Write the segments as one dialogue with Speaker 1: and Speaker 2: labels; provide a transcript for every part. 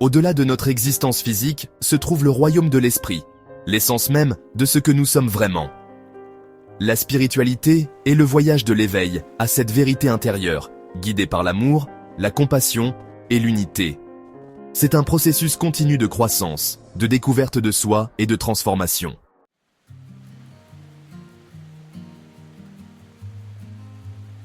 Speaker 1: Au-delà de notre existence physique se trouve le royaume de l'esprit, l'essence même de ce que nous sommes vraiment. La spiritualité est le voyage de l'éveil à cette vérité intérieure, guidée par l'amour, la compassion et l'unité. C'est un processus continu de croissance, de découverte de soi et de transformation.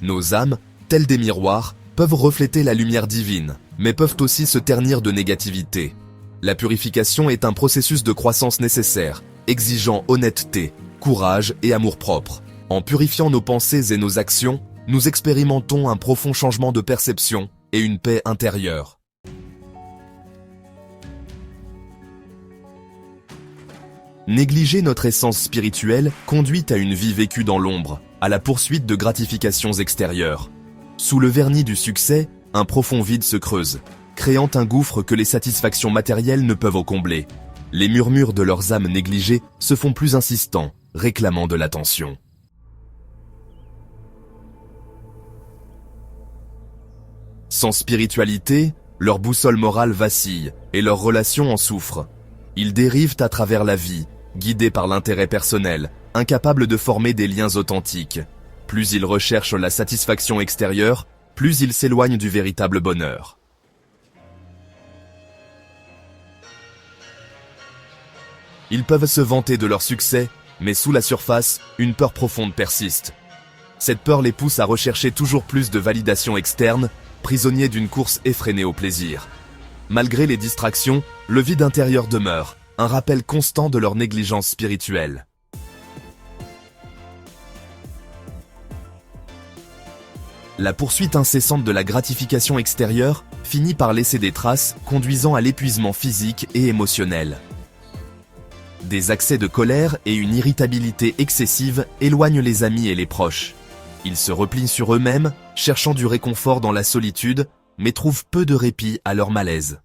Speaker 1: Nos âmes, telles des miroirs, peuvent refléter la lumière divine, mais peuvent aussi se ternir de négativité. La purification est un processus de croissance nécessaire, exigeant honnêteté, courage et amour-propre. En purifiant nos pensées et nos actions, nous expérimentons un profond changement de perception et une paix intérieure. Négliger notre essence spirituelle conduit à une vie vécue dans l'ombre, à la poursuite de gratifications extérieures. Sous le vernis du succès, un profond vide se creuse, créant un gouffre que les satisfactions matérielles ne peuvent combler. Les murmures de leurs âmes négligées se font plus insistants, réclamant de l'attention. Sans spiritualité, leur boussole morale vacille et leurs relations en souffrent. Ils dérivent à travers la vie, guidés par l'intérêt personnel, incapables de former des liens authentiques. Plus ils recherchent la satisfaction extérieure, plus ils s'éloignent du véritable bonheur. Ils peuvent se vanter de leur succès, mais sous la surface, une peur profonde persiste. Cette peur les pousse à rechercher toujours plus de validation externe, prisonniers d'une course effrénée au plaisir. Malgré les distractions, le vide intérieur demeure, un rappel constant de leur négligence spirituelle. La poursuite incessante de la gratification extérieure finit par laisser des traces conduisant à l'épuisement physique et émotionnel. Des accès de colère et une irritabilité excessive éloignent les amis et les proches. Ils se replient sur eux-mêmes, cherchant du réconfort dans la solitude, mais trouvent peu de répit à leur malaise.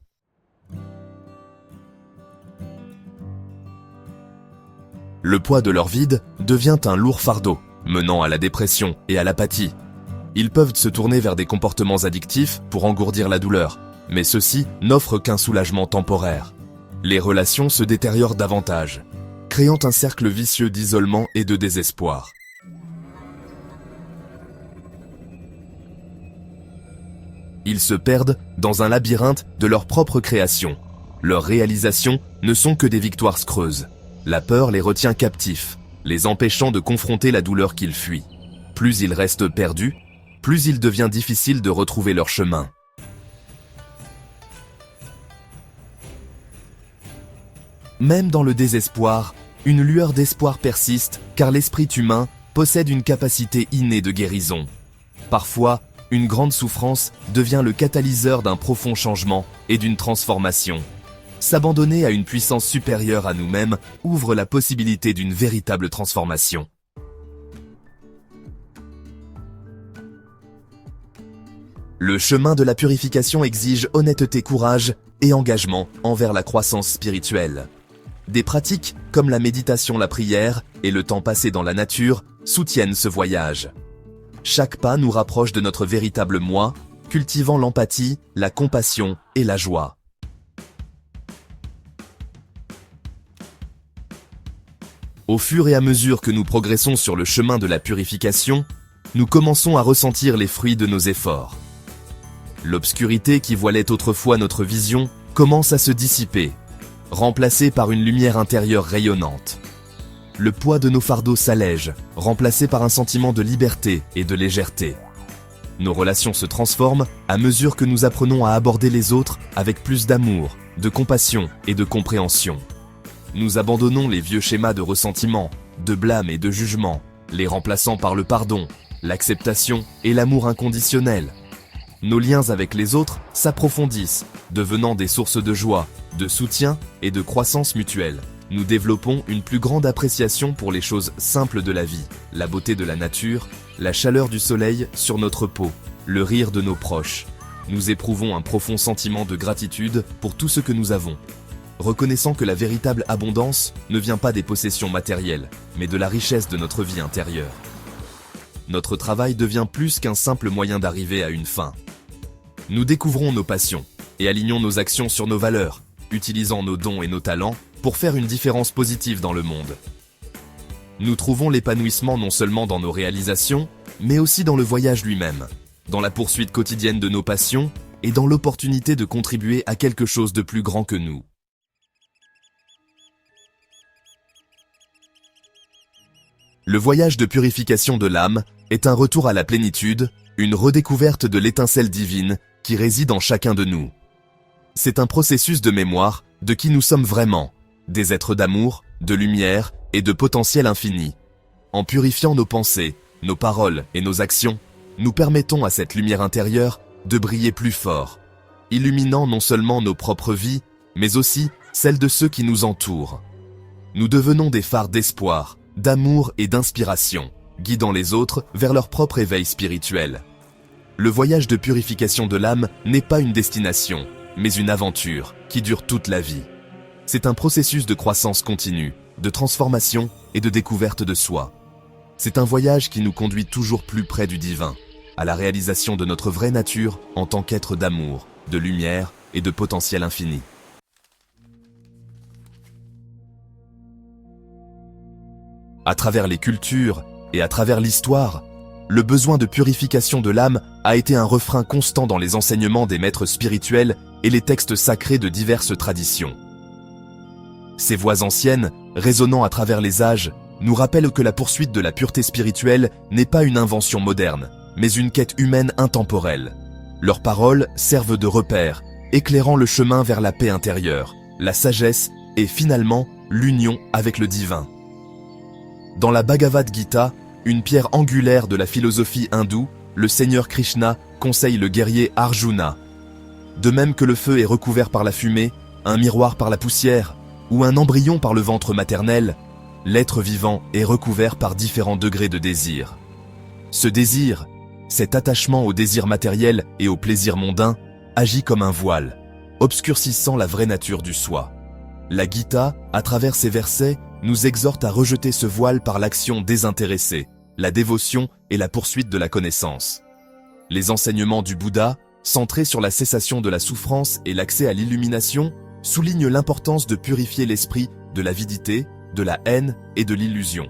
Speaker 1: Le poids de leur vide devient un lourd fardeau, menant à la dépression et à l'apathie. Ils peuvent se tourner vers des comportements addictifs pour engourdir la douleur, mais ceux-ci n'offrent qu'un soulagement temporaire. Les relations se détériorent davantage, créant un cercle vicieux d'isolement et de désespoir. Ils se perdent dans un labyrinthe de leur propre création. Leurs réalisations ne sont que des victoires creuses. La peur les retient captifs, les empêchant de confronter la douleur qu'ils fuient. Plus ils restent perdus, plus il devient difficile de retrouver leur chemin. Même dans le désespoir, une lueur d'espoir persiste car l'esprit humain possède une capacité innée de guérison. Parfois, une grande souffrance devient le catalyseur d'un profond changement et d'une transformation. S'abandonner à une puissance supérieure à nous-mêmes ouvre la possibilité d'une véritable transformation. Le chemin de la purification exige honnêteté, courage et engagement envers la croissance spirituelle. Des pratiques comme la méditation, la prière et le temps passé dans la nature soutiennent ce voyage. Chaque pas nous rapproche de notre véritable moi, cultivant l'empathie, la compassion et la joie. Au fur et à mesure que nous progressons sur le chemin de la purification, nous commençons à ressentir les fruits de nos efforts. L'obscurité qui voilait autrefois notre vision commence à se dissiper, remplacée par une lumière intérieure rayonnante. Le poids de nos fardeaux s'allège, remplacé par un sentiment de liberté et de légèreté. Nos relations se transforment à mesure que nous apprenons à aborder les autres avec plus d'amour, de compassion et de compréhension. Nous abandonnons les vieux schémas de ressentiment, de blâme et de jugement, les remplaçant par le pardon, l'acceptation et l'amour inconditionnel. Nos liens avec les autres s'approfondissent, devenant des sources de joie, de soutien et de croissance mutuelle. Nous développons une plus grande appréciation pour les choses simples de la vie, la beauté de la nature, la chaleur du soleil sur notre peau, le rire de nos proches. Nous éprouvons un profond sentiment de gratitude pour tout ce que nous avons, reconnaissant que la véritable abondance ne vient pas des possessions matérielles, mais de la richesse de notre vie intérieure. Notre travail devient plus qu'un simple moyen d'arriver à une fin. Nous découvrons nos passions, et alignons nos actions sur nos valeurs, utilisant nos dons et nos talents pour faire une différence positive dans le monde. Nous trouvons l'épanouissement non seulement dans nos réalisations, mais aussi dans le voyage lui-même, dans la poursuite quotidienne de nos passions et dans l'opportunité de contribuer à quelque chose de plus grand que nous. Le voyage de purification de l'âme est un retour à la plénitude, une redécouverte de l'étincelle divine qui réside en chacun de nous. C'est un processus de mémoire de qui nous sommes vraiment, des êtres d'amour, de lumière et de potentiel infini. En purifiant nos pensées, nos paroles et nos actions, nous permettons à cette lumière intérieure de briller plus fort, illuminant non seulement nos propres vies, mais aussi celles de ceux qui nous entourent. Nous devenons des phares d'espoir, d'amour et d'inspiration, guidant les autres vers leur propre éveil spirituel. Le voyage de purification de l'âme n'est pas une destination, mais une aventure qui dure toute la vie. C'est un processus de croissance continue, de transformation et de découverte de soi. C'est un voyage qui nous conduit toujours plus près du divin, à la réalisation de notre vraie nature en tant qu'être d'amour, de lumière et de potentiel infini. À travers les cultures et à travers l'histoire, le besoin de purification de l'âme a été un refrain constant dans les enseignements des maîtres spirituels et les textes sacrés de diverses traditions. Ces voix anciennes, résonnant à travers les âges, nous rappellent que la poursuite de la pureté spirituelle n'est pas une invention moderne, mais une quête humaine intemporelle. Leurs paroles servent de repères, éclairant le chemin vers la paix intérieure, la sagesse et finalement l'union avec le divin. Dans la Bhagavad Gita, une pierre angulaire de la philosophie hindoue, le Seigneur Krishna conseille le guerrier Arjuna. De même que le feu est recouvert par la fumée, un miroir par la poussière, ou un embryon par le ventre maternel, l'être vivant est recouvert par différents degrés de désir. Ce désir, cet attachement au désir matériel et au plaisir mondain, agit comme un voile, obscurcissant la vraie nature du soi. La Gita, à travers ses versets, nous exhorte à rejeter ce voile par l'action désintéressée, la dévotion et la poursuite de la connaissance. Les enseignements du Bouddha, centrés sur la cessation de la souffrance et l'accès à l'illumination, soulignent l'importance de purifier l'esprit de l'avidité, de la haine et de l'illusion.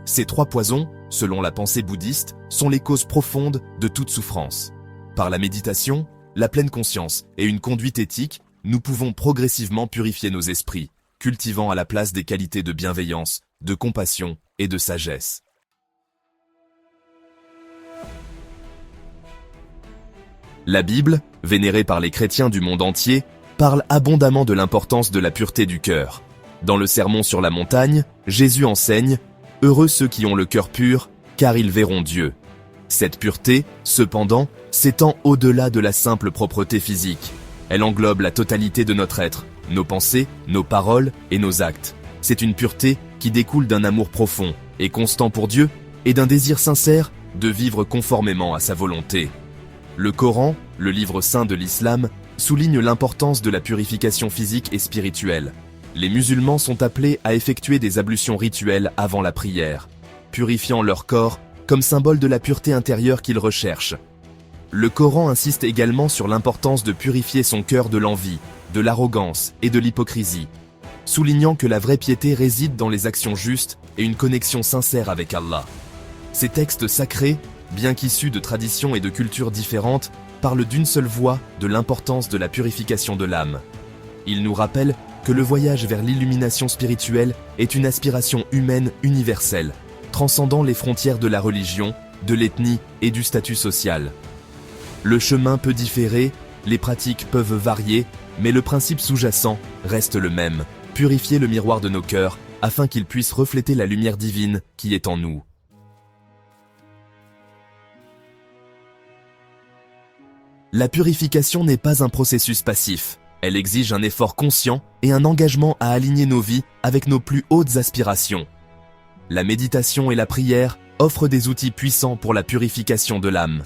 Speaker 1: Ces trois poisons, selon la pensée bouddhiste, sont les causes profondes de toute souffrance. Par la méditation, la pleine conscience et une conduite éthique, nous pouvons progressivement purifier nos esprits, cultivant à la place des qualités de bienveillance, de compassion et de sagesse. La Bible, vénérée par les chrétiens du monde entier, parle abondamment de l'importance de la pureté du cœur. Dans le Sermon sur la montagne, Jésus enseigne « Heureux ceux qui ont le cœur pur, car ils verront Dieu ». Cette pureté, cependant, s'étend au-delà de la simple propreté physique. Elle englobe la totalité de notre être, nos pensées, nos paroles et nos actes. C'est une pureté qui découle d'un amour profond et constant pour Dieu et d'un désir sincère de vivre conformément à sa volonté. Le Coran, le livre saint de l'islam, souligne l'importance de la purification physique et spirituelle. Les musulmans sont appelés à effectuer des ablutions rituelles avant la prière, purifiant leur corps comme symbole de la pureté intérieure qu'ils recherchent. Le Coran insiste également sur l'importance de purifier son cœur de l'envie, de l'arrogance et de l'hypocrisie, soulignant que la vraie piété réside dans les actions justes et une connexion sincère avec Allah. Ces textes sacrés, bien qu'issus de traditions et de cultures différentes, parlent d'une seule voix de l'importance de la purification de l'âme. Ils nous rappellent que le voyage vers l'illumination spirituelle est une aspiration humaine universelle, transcendant les frontières de la religion, de l'ethnie et du statut social. Le chemin peut différer, les pratiques peuvent varier, mais le principe sous-jacent reste le même, purifier le miroir de nos cœurs afin qu'il puisse refléter la lumière divine qui est en nous. La purification n'est pas un processus passif, elle exige un effort conscient et un engagement à aligner nos vies avec nos plus hautes aspirations. La méditation et la prière offrent des outils puissants pour la purification de l'âme.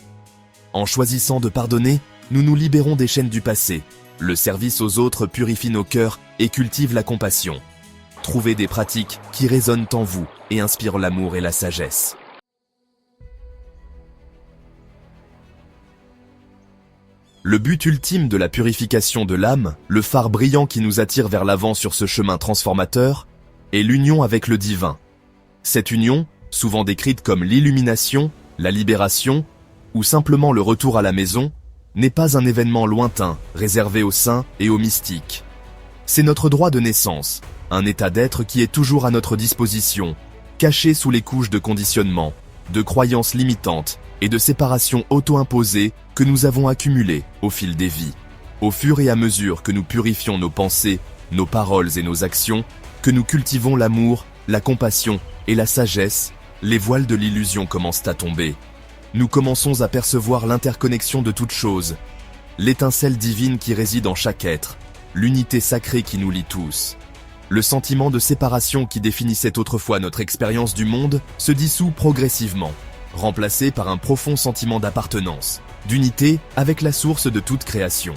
Speaker 1: En choisissant de pardonner, nous nous libérons des chaînes du passé. Le service aux autres purifie nos cœurs et cultive la compassion. Trouvez des pratiques qui résonnent en vous et inspirent l'amour et la sagesse. Le but ultime de la purification de l'âme, le phare brillant qui nous attire vers l'avant sur ce chemin transformateur, est l'union avec le divin. Cette union, souvent décrite comme l'illumination, la libération, ou simplement le retour à la maison, n'est pas un événement lointain, réservé aux saints et aux mystiques. C'est notre droit de naissance, un état d'être qui est toujours à notre disposition, caché sous les couches de conditionnement, de croyances limitantes et de séparation auto-imposées que nous avons accumulées au fil des vies. Au fur et à mesure que nous purifions nos pensées, nos paroles et nos actions, que nous cultivons l'amour, la compassion et la sagesse, les voiles de l'illusion commencent à tomber. Nous commençons à percevoir l'interconnexion de toutes choses, l'étincelle divine qui réside en chaque être, l'unité sacrée qui nous lie tous. Le sentiment de séparation qui définissait autrefois notre expérience du monde se dissout progressivement, remplacé par un profond sentiment d'appartenance, d'unité avec la source de toute création.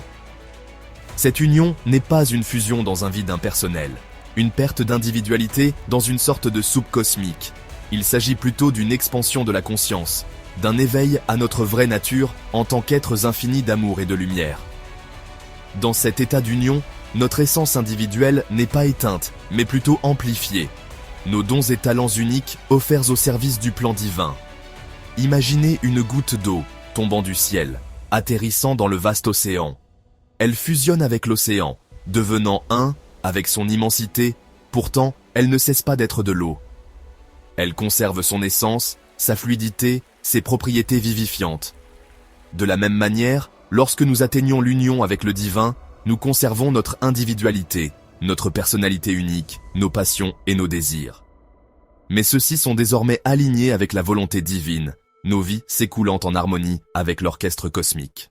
Speaker 1: Cette union n'est pas une fusion dans un vide impersonnel, une perte d'individualité dans une sorte de soupe cosmique. Il s'agit plutôt d'une expansion de la conscience, d'un éveil à notre vraie nature en tant qu'êtres infinis d'amour et de lumière. Dans cet état d'union, notre essence individuelle n'est pas éteinte, mais plutôt amplifiée. Nos dons et talents uniques offerts au service du plan divin. Imaginez une goutte d'eau tombant du ciel, atterrissant dans le vaste océan. Elle fusionne avec l'océan, devenant un avec son immensité, pourtant elle ne cesse pas d'être de l'eau. Elle conserve son essence, sa fluidité, ses propriétés vivifiantes. De la même manière, lorsque nous atteignons l'union avec le divin, nous conservons notre individualité, notre personnalité unique, nos passions et nos désirs. Mais ceux-ci sont désormais alignés avec la volonté divine, nos vies s'écoulant en harmonie avec l'orchestre cosmique.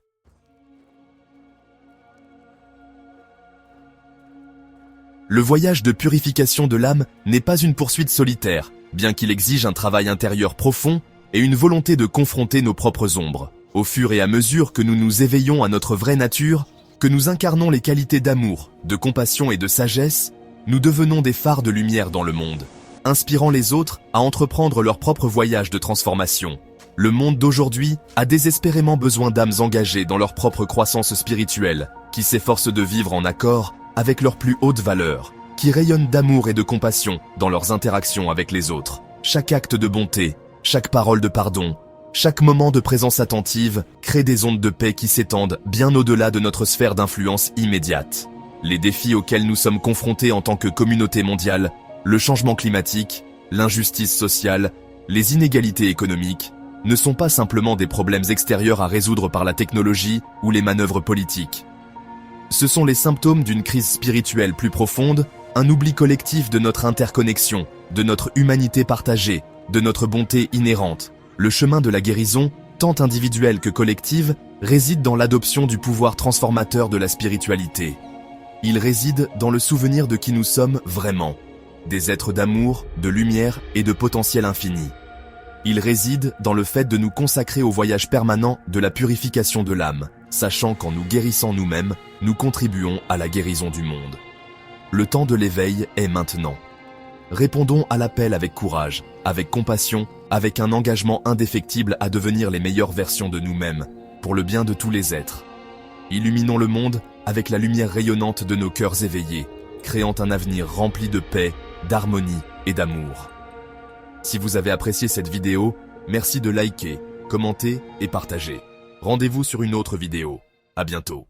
Speaker 1: Le voyage de purification de l'âme n'est pas une poursuite solitaire, bien qu'il exige un travail intérieur profond et une volonté de confronter nos propres ombres. Au fur et à mesure que nous nous éveillons à notre vraie nature, que nous incarnons les qualités d'amour, de compassion et de sagesse, nous devenons des phares de lumière dans le monde, inspirant les autres à entreprendre leur propre voyage de transformation. Le monde d'aujourd'hui a désespérément besoin d'âmes engagées dans leur propre croissance spirituelle, qui s'efforcent de vivre en accord avec leurs plus hautes valeurs, qui rayonnent d'amour et de compassion dans leurs interactions avec les autres. Chaque acte de bonté, chaque parole de pardon, chaque moment de présence attentive crée des ondes de paix qui s'étendent bien au-delà de notre sphère d'influence immédiate. Les défis auxquels nous sommes confrontés en tant que communauté mondiale, le changement climatique, l'injustice sociale, les inégalités économiques, ne sont pas simplement des problèmes extérieurs à résoudre par la technologie ou les manœuvres politiques. Ce sont les symptômes d'une crise spirituelle plus profonde, un oubli collectif de notre interconnexion, de notre humanité partagée, de notre bonté inhérente. Le chemin de la guérison, tant individuelle que collective, réside dans l'adoption du pouvoir transformateur de la spiritualité. Il réside dans le souvenir de qui nous sommes vraiment, des êtres d'amour, de lumière et de potentiel infini. Il réside dans le fait de nous consacrer au voyage permanent de la purification de l'âme, sachant qu'en nous guérissant nous-mêmes, nous contribuons à la guérison du monde. Le temps de l'éveil est maintenant. Répondons à l'appel avec courage, avec compassion, avec un engagement indéfectible à devenir les meilleures versions de nous-mêmes, pour le bien de tous les êtres. Illuminons le monde avec la lumière rayonnante de nos cœurs éveillés, créant un avenir rempli de paix, d'harmonie et d'amour. Si vous avez apprécié cette vidéo, merci de liker, commenter et partager. Rendez-vous sur une autre vidéo. À bientôt.